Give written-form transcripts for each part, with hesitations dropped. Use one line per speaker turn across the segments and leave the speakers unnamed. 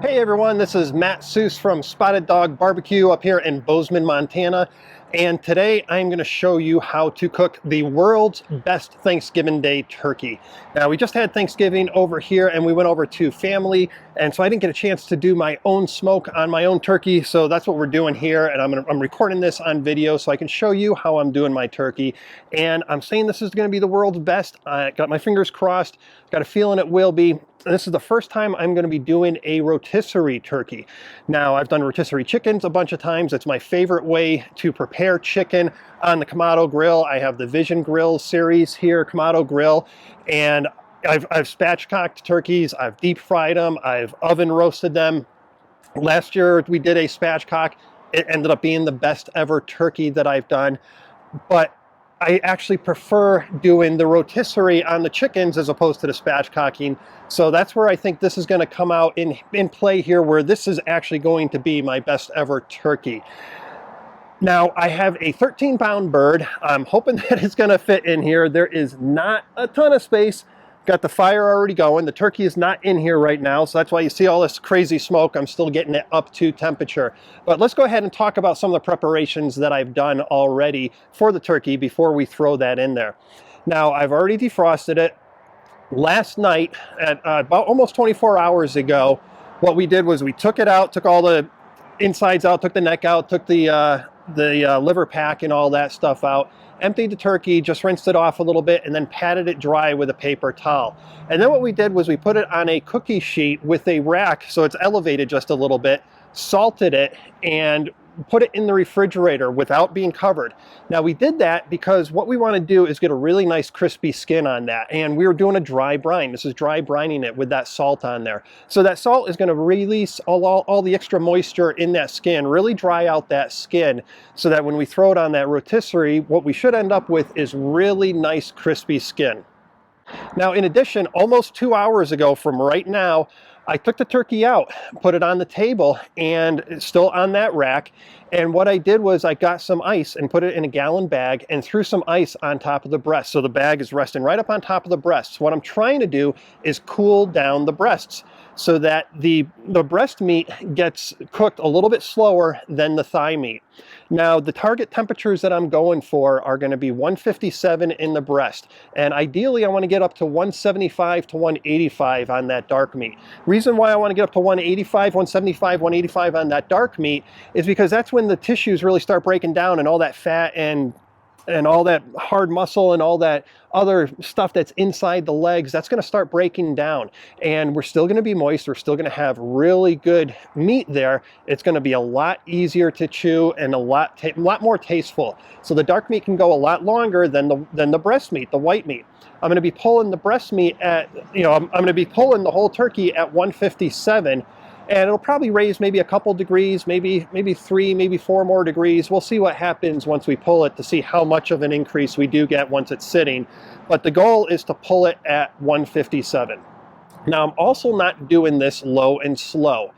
Hey everyone, this is Matt Seuss from Spotted Dog Barbecue up here in Bozeman, Montana. And today I'm going to show you how to cook the world's best Thanksgiving Day turkey. Now, we just had Thanksgiving over here and we went over to family, and so I didn't get a chance to do my own smoke on my own turkey, so that's what we're doing here. And I'm recording this on video so I can show you how I'm doing my turkey. And I'm saying this is going to be the world's best. I got my fingers crossed, got a feeling it will be. This is the first time I'm going to be doing a rotisserie turkey. Now, I've done rotisserie chickens a bunch of times. It's my favorite way to prepare chicken on the Kamado grill. I have the Vision Grill series here, Kamado grill, and I've spatchcocked turkeys. I've deep fried them. I've oven roasted them. Last year we did a spatchcock. It ended up being the best ever turkey that I've done, but I actually prefer doing the rotisserie on the chickens as opposed to the spatchcocking. So that's where I think this is going to come out in play here, where this is actually going to be my best ever turkey. Now, I have a 13-pound bird. I'm hoping that it's going to fit in here. There is not a ton of space. Got the fire already going. The turkey is not in here right now, so that's why you see all this crazy smoke. I'm still getting it up to temperature. But let's go ahead and talk about some of the preparations that I've done already for the turkey before we throw that in there. Now, I've already defrosted it. Last night, at about almost 24 hours ago, what we did was we took it out, took all the insides out, took the neck out, took the liver pack and all that stuff out, emptied the turkey, just rinsed it off a little bit, and then patted it dry with a paper towel. And then what we did was we put it on a cookie sheet with a rack so it's elevated just a little bit, salted it, and put it in the refrigerator without being covered. Now, we did that because what we want to do is get a really nice crispy skin on that, and we were doing a dry brine. This is dry brining it with that salt on there. So that salt is going to release all the extra moisture in that skin, really dry out that skin, so that when we throw it on that rotisserie, what we should end up with is really nice crispy skin. Now, in addition, almost 2 hours ago from right now, I took the turkey out, put it on the table, and it's still on that rack. And what I did was I got some ice and put it in a gallon bag and threw some ice on top of the breast. So the bag is resting right up on top of the breasts. What I'm trying to do is cool down the breasts so that the breast meat gets cooked a little bit slower than the thigh meat. Now, the target temperatures that I'm going for are going to be 157 in the breast. And ideally, I want to get up to 175 to 185 on that dark meat. Reason why I want to get up to 185, 175, 185 on that dark meat is because that's when the tissues really start breaking down and all that fat and all that hard muscle and all that other stuff that's inside the legs, that's going to start breaking down. And we're still going to be moist. We're still going to have really good meat there. It's going to be a lot easier to chew and a lot more tasteful. So the dark meat can go a lot longer than the breast meat, the white meat. I'm going to be pulling the breast meat at, I'm going to be pulling the whole turkey at 157. And it'll probably raise maybe a couple degrees, maybe 3, maybe 4 more degrees. We'll see what happens once we pull it to see how much of an increase we do get once it's sitting. But the goal is to pull it at 157. Now, I'm also not doing this low and slow.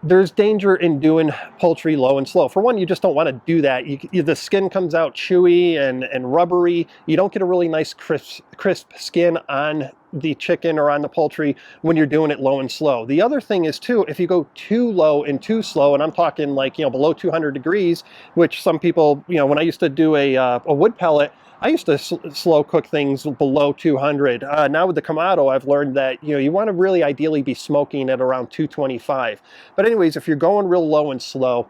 There's danger in doing poultry low and slow. For one, you just don't want to do that. The skin comes out chewy and rubbery. You don't get a really nice crisp skin on the chicken or on the poultry when you're doing it low and slow. The other thing is too, if you go too low and too slow, and I'm talking like, below 200 degrees, which some people, when I used to do a wood pellet, I used to slow cook things below 200. Now with the Kamado, I've learned that, you want to really ideally be smoking at around 225. But anyways, if you're going real low and slow,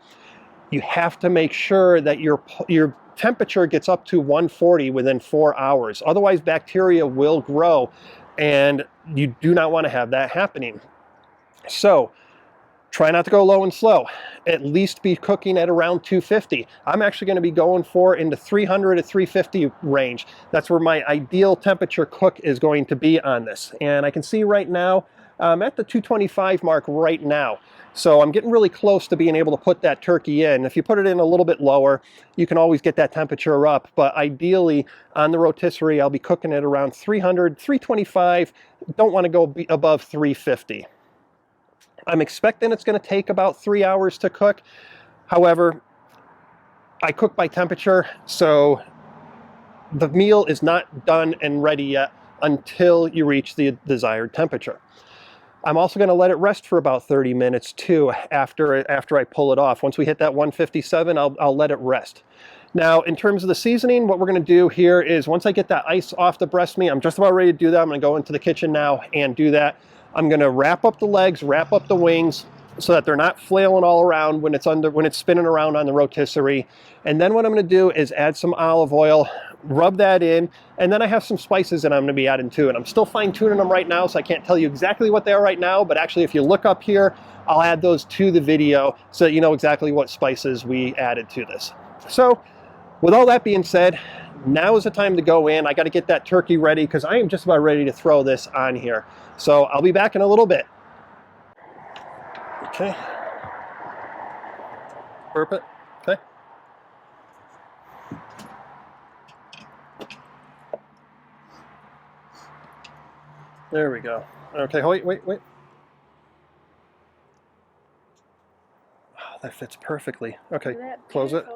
you have to make sure that your temperature gets up to 140 within 4 hours. Otherwise, bacteria will grow, and you do not want to have that happening. So try not to go low and slow. At least be cooking at around 250. I'm actually going to be going for into 300 to 350 range. That's where my ideal temperature cook is going to be on this. And I can see right now, I'm at the 225 mark right now. So I'm getting really close to being able to put that turkey in. If you put it in a little bit lower, you can always get that temperature up. But ideally, on the rotisserie, I'll be cooking at around 300, 325. Don't want to go above 350. I'm expecting it's going to take about 3 hours to cook. However, I cook by temperature, so the meal is not done and ready yet until you reach the desired temperature. I'm also going to let it rest for about 30 minutes too after I pull it off. Once we hit that 157, I'll let it rest. Now, in terms of the seasoning, what we're going to do here is once I get that ice off the breast meat, I'm just about ready to do that. I'm going to go into the kitchen now and do that. I'm going to wrap up the legs, wrap up the wings, so that they're not flailing all around when it's spinning around on the rotisserie. And then what I'm going to do is add some olive oil, rub that in, and then I have some spices that I'm going to be adding to it. I'm still fine-tuning them right now, so I can't tell you exactly what they are right now, but actually if you look up here, I'll add those to the video so that you know exactly what spices we added to this. So with all that being said, now is the time to go in. I got to get that turkey ready because I am just about ready to throw this on here. So I'll be back in a little bit. Okay. Burp it. Okay. There we go. Okay, wait. Oh, that fits perfectly. Okay, close it.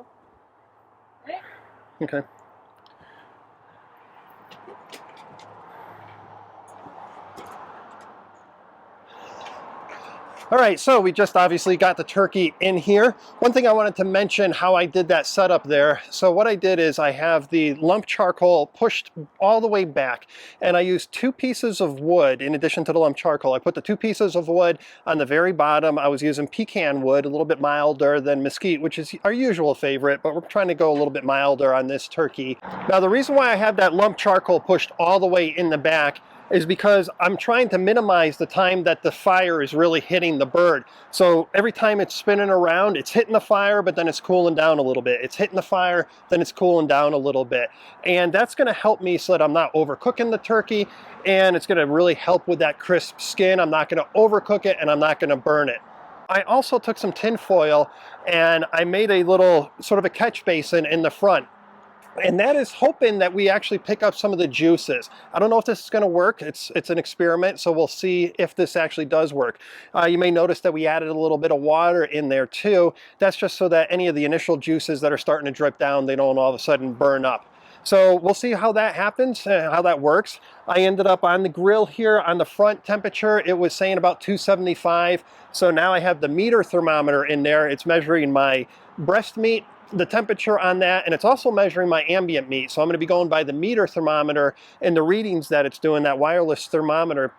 Okay. All right, so we just obviously got the turkey in here. One thing I wanted to mention how I did that setup there. So what I did is I have the lump charcoal pushed all the way back, and I used 2 pieces of wood in addition to the lump charcoal. I put the 2 pieces of wood on the very bottom. I was using pecan wood, a little bit milder than mesquite, which is our usual favorite, but we're trying to go a little bit milder on this turkey. Now, the reason why I have that lump charcoal pushed all the way in the back is because I'm trying to minimize the time that the fire is really hitting the bird. So every time it's spinning around, it's hitting the fire, but then it's cooling down a little bit. It's hitting the fire, then it's cooling down a little bit. And that's gonna help me so that I'm not overcooking the turkey, and it's gonna really help with that crisp skin. I'm not gonna overcook it, and I'm not gonna burn it. I also took some tin foil and I made a little sort of a catch basin in the front. And that is hoping that we actually pick up some of the juices. I don't know if this is going to work. It's an experiment, so we'll see if this actually does work. You may notice that we added a little bit of water in there too. That's just so that any of the initial juices that are starting to drip down, they don't all of a sudden burn up. So we'll see how that happens, how that works. I ended up on the grill here on the front temperature. It was saying about 275. So now I have the meter thermometer in there. It's measuring my breast meat, the temperature on that, and it's also measuring my ambient meat. So I'm going to be going by the meter thermometer and the readings that it's doing, that wireless thermometer.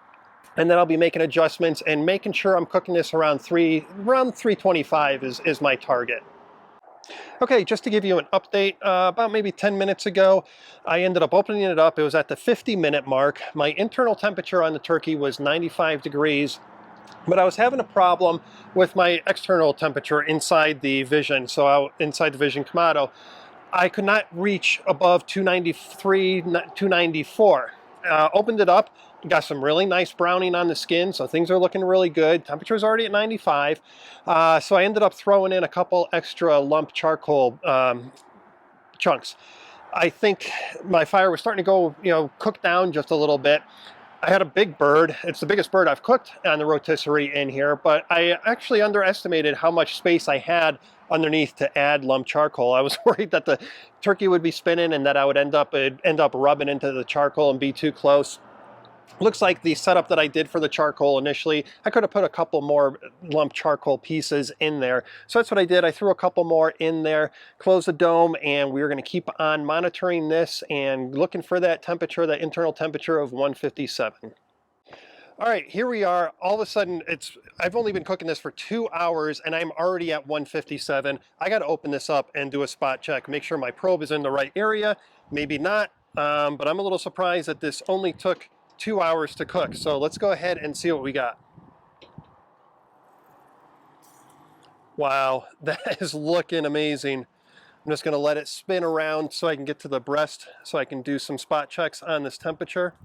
And then I'll be making adjustments and making sure I'm cooking this around 325 is my target. Okay, just to give you an update, about maybe 10 minutes ago, I ended up opening it up. It was at the 50-minute mark. My internal temperature on the turkey was 95 degrees. But I was having a problem with my external temperature inside the Vision, inside the Vision Kamado. I could not reach above 293, 294. Opened it up, got some really nice browning on the skin, so things are looking really good. Temperature's already at 95. So I ended up throwing in a couple extra lump charcoal chunks. I think my fire was starting to go, cook down just a little bit. I had a big bird. It's the biggest bird I've cooked on the rotisserie in here, but I actually underestimated how much space I had underneath to add lump charcoal. I was worried that the turkey would be spinning and that I would end up rubbing into the charcoal and be too close. Looks like the setup that I did for the charcoal initially, I could have put a couple more lump charcoal pieces in there. So that's what I did. I threw a couple more in there, closed the dome, and we were going to keep on monitoring this and looking for that temperature, that internal temperature of 157. All right, here we are. All of a sudden, I've only been cooking this for 2 hours and I'm already at 157. I got to open this up and do a spot check, make sure my probe is in the right area. Maybe not, but I'm a little surprised that this only took 2 hours to cook. So let's go ahead and see what we got. Wow, that is looking amazing. I'm just going to let it spin around so I can get to the breast so I can do some spot checks on this temperature.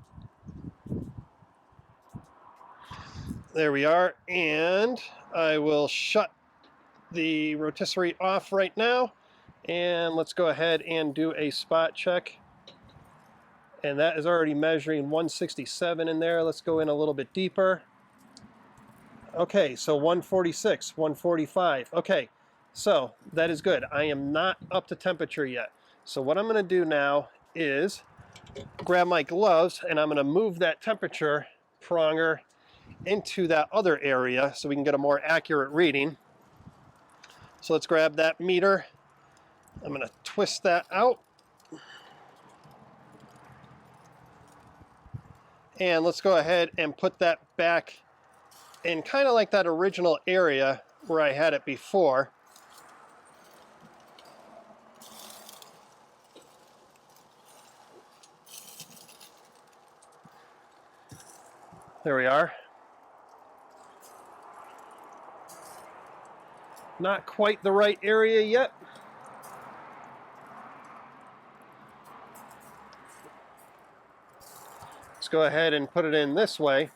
There we are, and I will shut the rotisserie off right now, and let's go ahead and do a spot check. And that is already measuring 167 in there. Let's go in a little bit deeper. Okay, so 146, 145. Okay, so that is good. I am not up to temperature yet. So what I'm going to do now is grab my gloves and I'm going to move that temperature pronger into that other area so we can get a more accurate reading. So let's grab that meter. I'm going to twist that out. And let's go ahead and put that back in kind of like that original area where I had it before. There we are. Not quite the right area yet. Let's go ahead and put it in this way.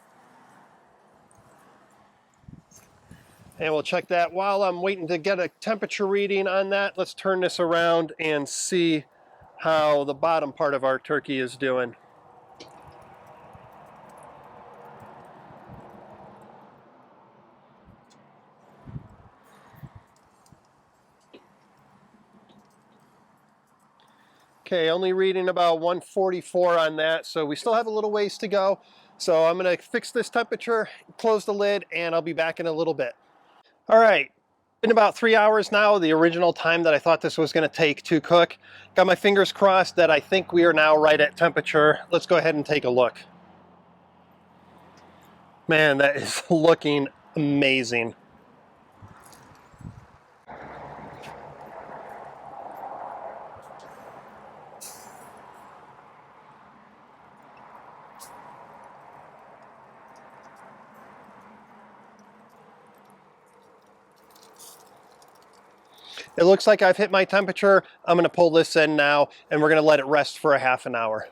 And we'll check that. While I'm waiting to get a temperature reading on that, let's turn this around and see how the bottom part of our turkey is doing. Okay, only reading about 144 on that, so we still have a little ways to go. So I'm going to fix this temperature, close the lid, and I'll be back in a little bit. All right, been about 3 hours now, the original time that I thought this was going to take to cook. Got my fingers crossed that I think we are now right at temperature. Let's go ahead and take a look. Man, that is looking amazing. It looks like I've hit my temperature. I'm going to pull this in now, and we're going to let it rest for a half an hour.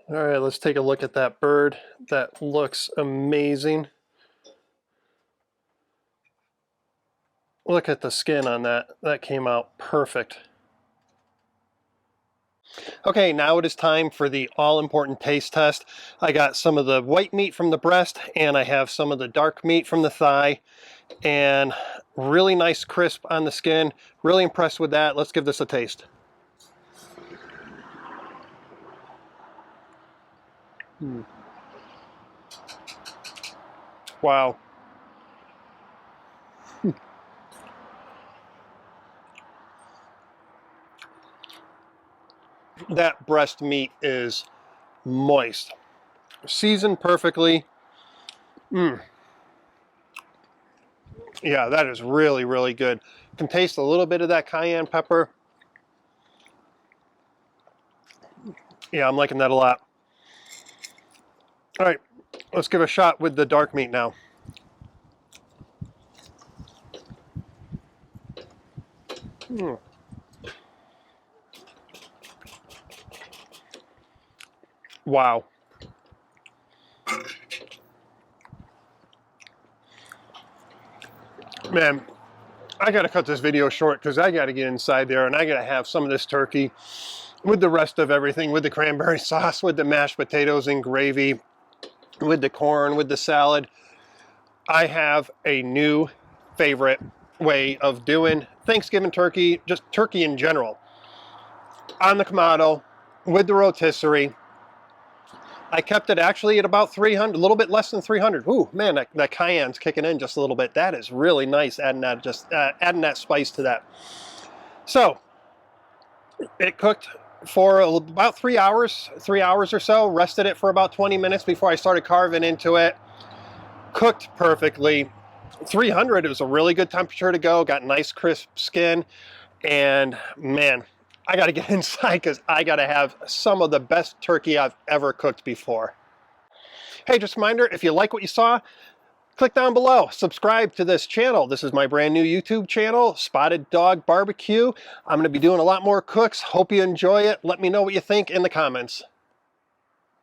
All right, let's take a look at that bird. That looks amazing. Look at the skin on that. That came out perfect. Okay, now it is time for the all-important taste test. I got some of the white meat from the breast, and I have some of the dark meat from the thigh, and really nice crisp on the skin. Really impressed with that. Let's give this a taste. Wow. That breast meat is moist, seasoned perfectly. Yeah, that is really, really good. Can taste a little bit of that cayenne pepper. Yeah, I'm liking that a lot. All right, let's give a shot with the dark meat now. Wow. Man, I gotta cut this video short because I gotta get inside there and I gotta have some of this turkey with the rest of everything, with the cranberry sauce, with the mashed potatoes and gravy, with the corn, with the salad. I have a new favorite way of doing Thanksgiving turkey, just turkey in general. On the Kamado with the rotisserie. I kept it actually at about 300, a little bit less than 300. Ooh, man, that cayenne's kicking in just a little bit. That is really nice, adding that adding that spice to that. So it cooked for about 3 hours or so. Rested it for about 20 minutes before I started carving into it. Cooked perfectly. 300 is a really good temperature to go. Got nice crisp skin, and man, I got to get inside because I got to have some of the best turkey I've ever cooked before. Hey, just a reminder, if you like what you saw, click down below, subscribe to this channel. This is my brand new YouTube channel, Spotted Dog Barbecue. I'm going to be doing a lot more cooks. Hope you enjoy it. Let me know what you think in the comments.